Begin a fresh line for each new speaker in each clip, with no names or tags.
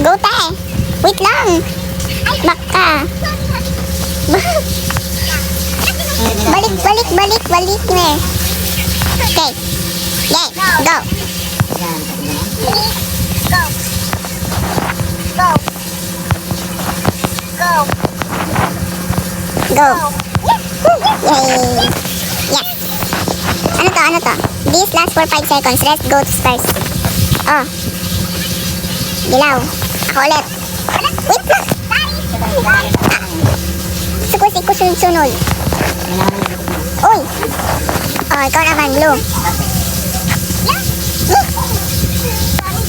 Go, te. Wait lang. Back ka. Balik, ne. Okay. Yeah, go.
Go. Go. Go.
Go. Yay. Yeah. Ano to? This lasts for 5 seconds. Let's go to stars. Oh. Dilaw. Ako ulit. Wait lang. Gusto ko sunod-sunod. Uy. Oh, ikaw naman, blue.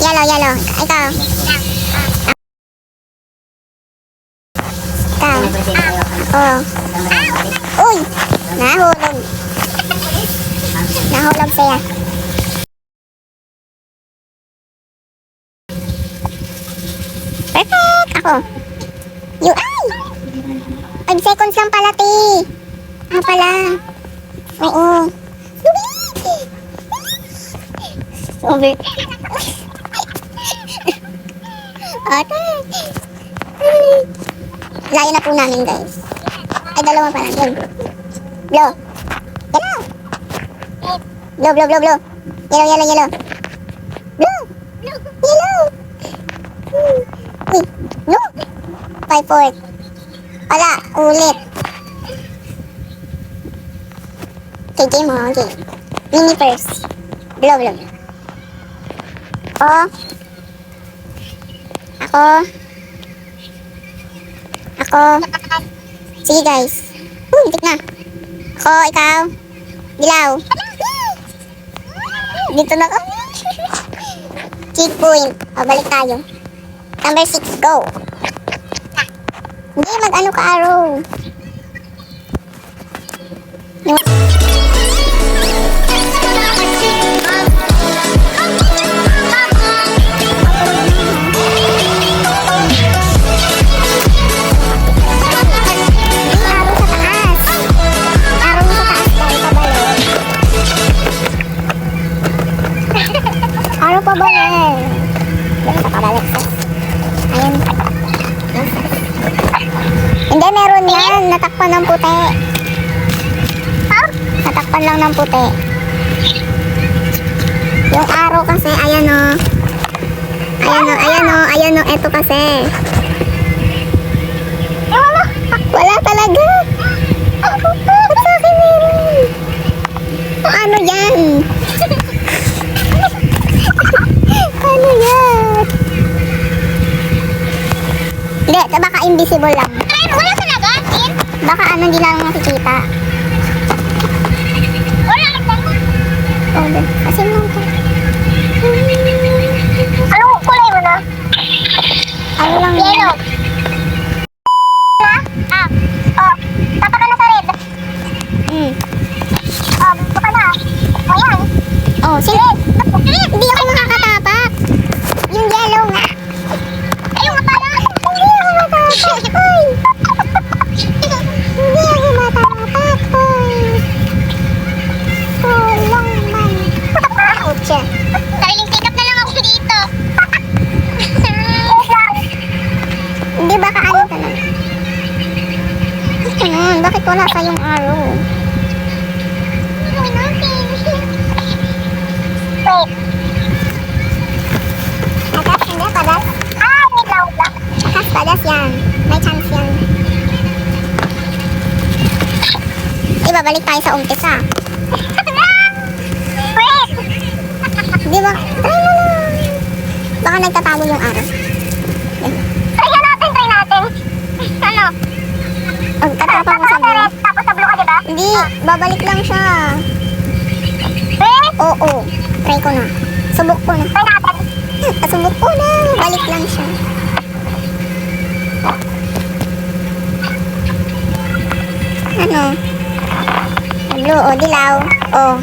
Yellow. Ikaw. Oh. Uy. Nahulog siya. Perfect! Ako. You ay! 5 seconds lang pala, te. Pala. Oo. Over. Ate. Layo na po namin, guys. Ay, dalawa pa lang. Yun. Blow. Blow. Yellow. Blow. Yellow. Uy. No. 5-4. Wala. Ulit. Okay, game mo. Okay. Mini first. Blow. Oh. Ako. Sige, guys. Bitik na. Ako, ikaw. Dilaw. Dito na kami. Cheat point. O, balik tayo. Number 6, go. Hindi, mag-ano ka, arrow. Araw pa ba eh? Ayun. Hindi, meron yan. Natakpan ng puti. Natakpan lang ng puti. Yung araw kasi, ayan o. Ayan o. Ito kasi. Wala talaga. Ba't sa akin meron? Ano yan? Ano yan? Hindi, baka invisible lang.
Wala talaga, Tin?
Baka ano, hindi lang nakikita.
Wala lang.
Oh, kasi lang to.
Anong kulay mo na?
Ano lang
Yellow. Oh, tapa ka na sa red. Buka na. O yan.
Oh, sige. Hindi ako makakatapak. Yung yellow nga.
Ayun nga pala.
Hindi ako matapak. Hoy. Hindi ako matapak. Hoy. Tulong man. Ouch.
Sariling sikap na lang ako dito.
Hindi, baka ano talaga. Bakit wala kayong arrow?
Gawin natin. Wait.
Agas, hindi, padas.
Wait lang.
Agas, padas yan. May chance yan. Babalik tayo sa umpisa.
Wait.
Di ba? Try mo lang. Baka nagtatago yung araw.
Try natin. Ano?
Tatapang mo sa blue.
Tapos sa blue ka, diba?
Hindi, babalik lang siya.
Wait.
Oo, try ko na. Subok ko na.
Try natin.
Subok ko na. Balik lang siya. Ano? Blue, o dilaw. O.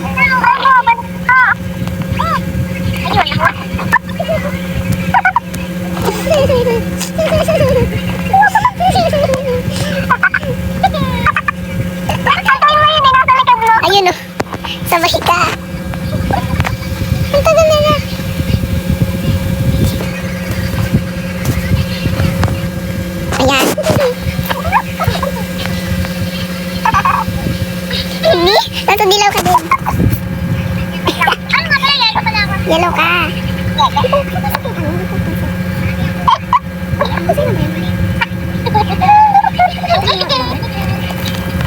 Ayun o. Sabay ka. Ang tagal na na.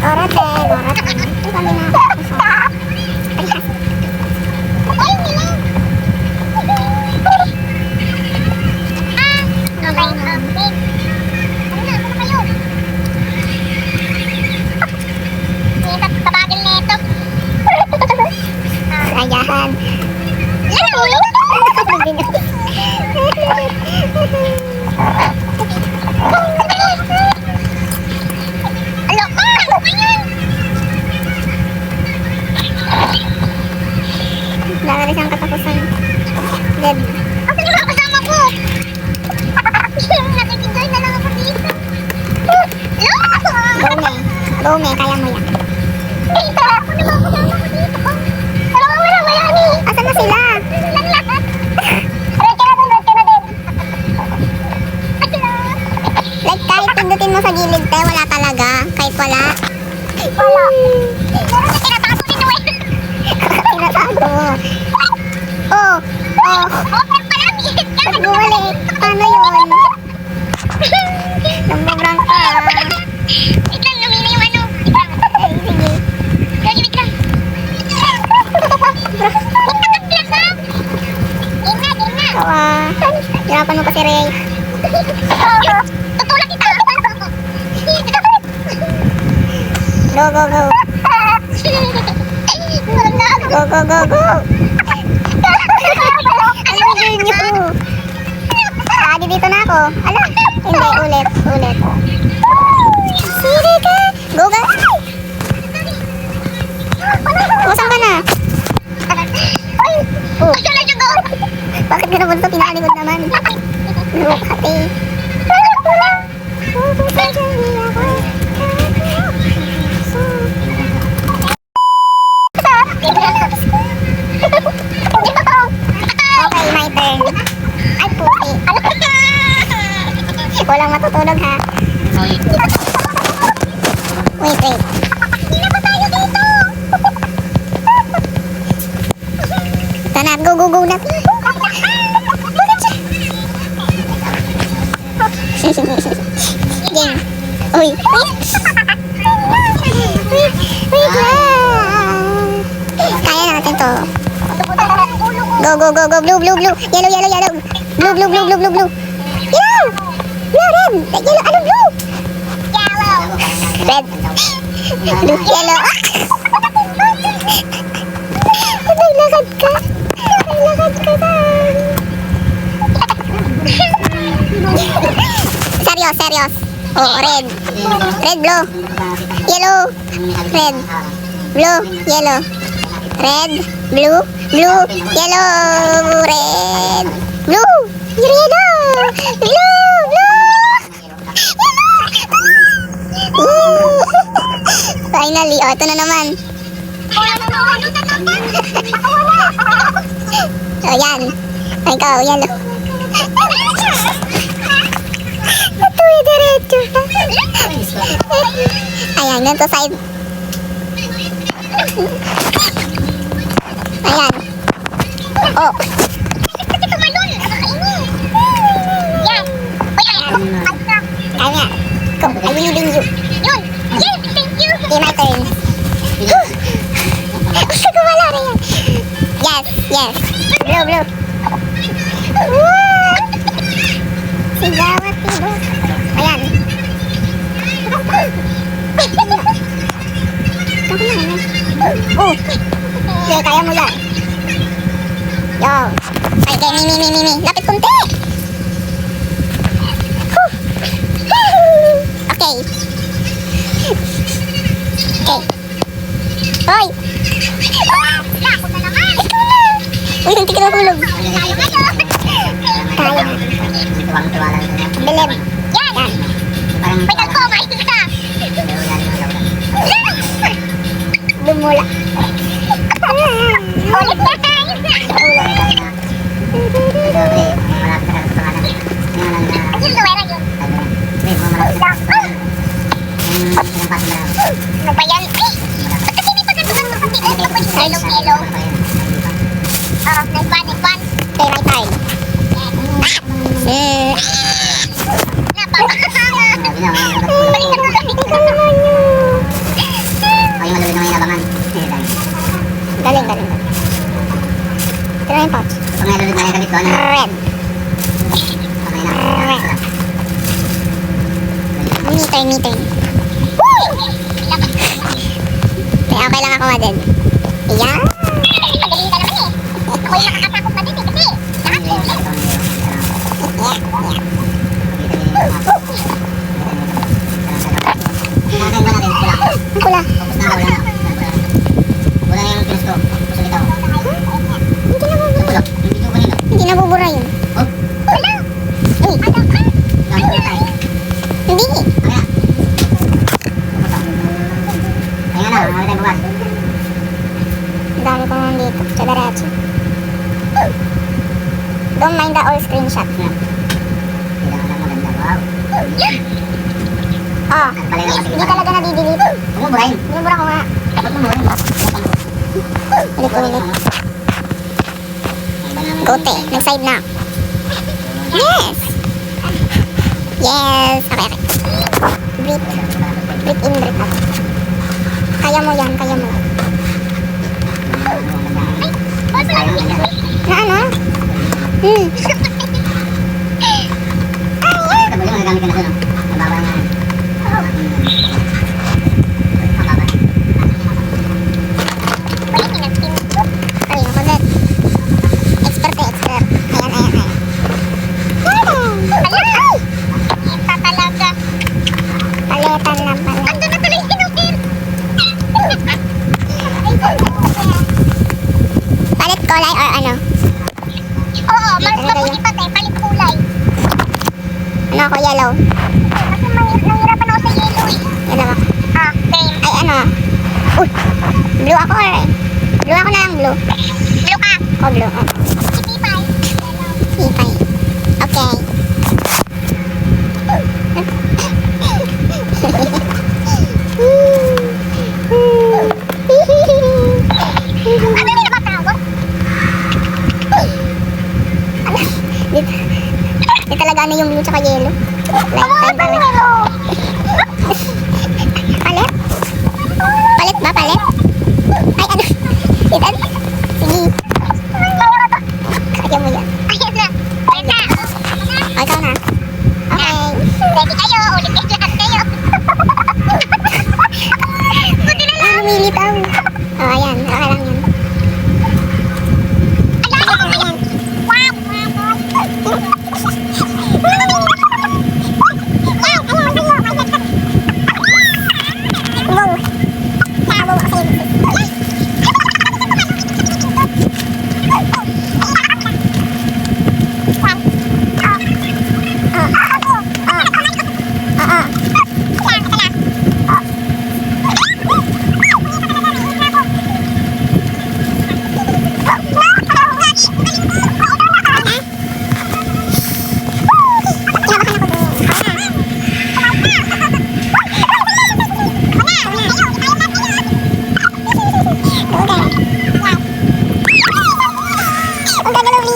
Orat eh, orat. Ito kami na. Ayan. Wala na siyang katapusan. Dead. Go me, kaya mo yan. Asan na sila? Like kahit pindutin mo sa gilid te, wala talaga. Kahit wala. Tinatago mo. Oh, oh. Ba't bumalik? Paano yun? Nambabrang ka. Kawa. Hirapan mo kasi Ray.
Tutulak kita.
Go, go, go. Go, go, go, go. Ano gagawin niyo? Adi dito na ako. Ala. Hindi, ulit, ulit. Sige ka. Go, go. Kusan ka na? Oh. Bakit ka nabunso? Pinalikod naman. Lukati. Okay, my turn. Ay, puti. Walang matutulog ha. Wait, wait. Ito na, go, go, go na. Game. Uy. Wait lang. Kaya natin to. Go, go, go, go. Blue, blue, blue. Yellow, yellow, yellow. Blue, blue, blue, blue, blue, blue. Yellow. Blue, red. Yellow. Ano blue? Red. Blue, yellow. May lakad ka. May lakad ka saan? Serious, serious. Oh, red. Red, blue. Yellow. Red. Blue, yellow. Red, blue, blue, yellow, red. Blue, yellow. Blue, blue. Finally, oh, ito na naman. Oh, yan. Ikaw, yellow. Ito yung diretso. Ayan, ganito side. Ayan. Oh. Kaya. Go, I believe in you. Okay, my turn. Gusto ko wala rin yan. Yes, yes. Blue, blue. Sigawat, tibo. Ayan. Oh. Okay, kaya mo yan. Yo. Ay, kaya mi. Lapit kunti. Okay. Okay. Hoy. Uy, hindi ka nahulog. Kaya. Bilib. Yan. Dumula. Ulit na tayo. Ano ba yan? Ba't kasi hindi pa ganun kasi yellow. Nice one. Okay, my time. Eh,
Napakasama.
Grabe na, wala na.
Balikan mo lang.
ikaw naman yun.
Ako yung malulod na may labangan.
Galing, galing, galing. Ito na yung pouch.
Pag nalulod na may damit ko, ano?
Red.
Kamay na.
Red. Meter, meter. Kaya okay lang ako din. Ayan.
Magaling ka naman eh. Ako yung nakakatakot pa din eh. Kasi lahat ko.
Nakakain ba natin? Pula.
Ang pula.
Focus na, wala na. Wala na yung pinusto. Puso bitaw.
Hindi nabubura.
Yung pulok. Yung video ko nilo.
Hindi nabubura yun.
Oh,
Wala.
Uy,
Ano ka?
dami ko na tayo.
hindi.
Okay na. Kaya na, wala tayong bukas.
Ang dami ko naman dito. Sa diretso. Don't mind the old screenshot.
Yan. Kailangan lang maganda. Wow.
Oh,
Ano pala yung
hindi talaga nadidelete.
Huwag mo burahin.
Binubura ko nga.
Dapat mo burahin.
Ulit-ulit. Gote. Nag-side na. Yes! Yes! Okay, okay. Breathe. Breathe in, breathe out. Kaya mo yan, kaya mo. Na ano? Hmm.
Tapos yung magagamit ka na doon, no? Mababa nga. Mababa.
Ayun ako din. Expert eh, expert. Ayan, ayan, ayan.
Kita talaga.
Paletan lang pala.
Ando na tuloy si Nukir.
Palit kulay or ano?
Oo, mas mabuti pa tayo. Palit kulay.
Ano ako, yellow?
Kasi nahirapan ako sa yellow eh.
Yellow ako.
Ah, same.
Ay, ano? Uy! Blue ako or blue ako na lang, blue.
Blue ka.
O, blue. Oh.
Sipipay.
Hipay. Okay.
Ano may namatawag?
Dito. Dito talaga ano yung blue tsaka yellow. Lifetime pala. Palit? Palit ba? Palit? Ay, ano? Dito. Sige. Kaya mo yan.
Ayan na. Ayan na.
O, ikaw na. Okay.
Ready kayo. Ulit kayo lahat kayo. Buti na lang.
Lumilitaw. O, ayan. Okay lang yan.
Ayan. Wow.
Wow. Sabaw ako sa'yo. Ang ganda ng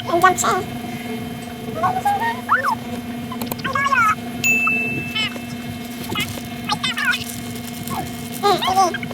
It's my turn. Diba? Ang jump siya eh. Sige.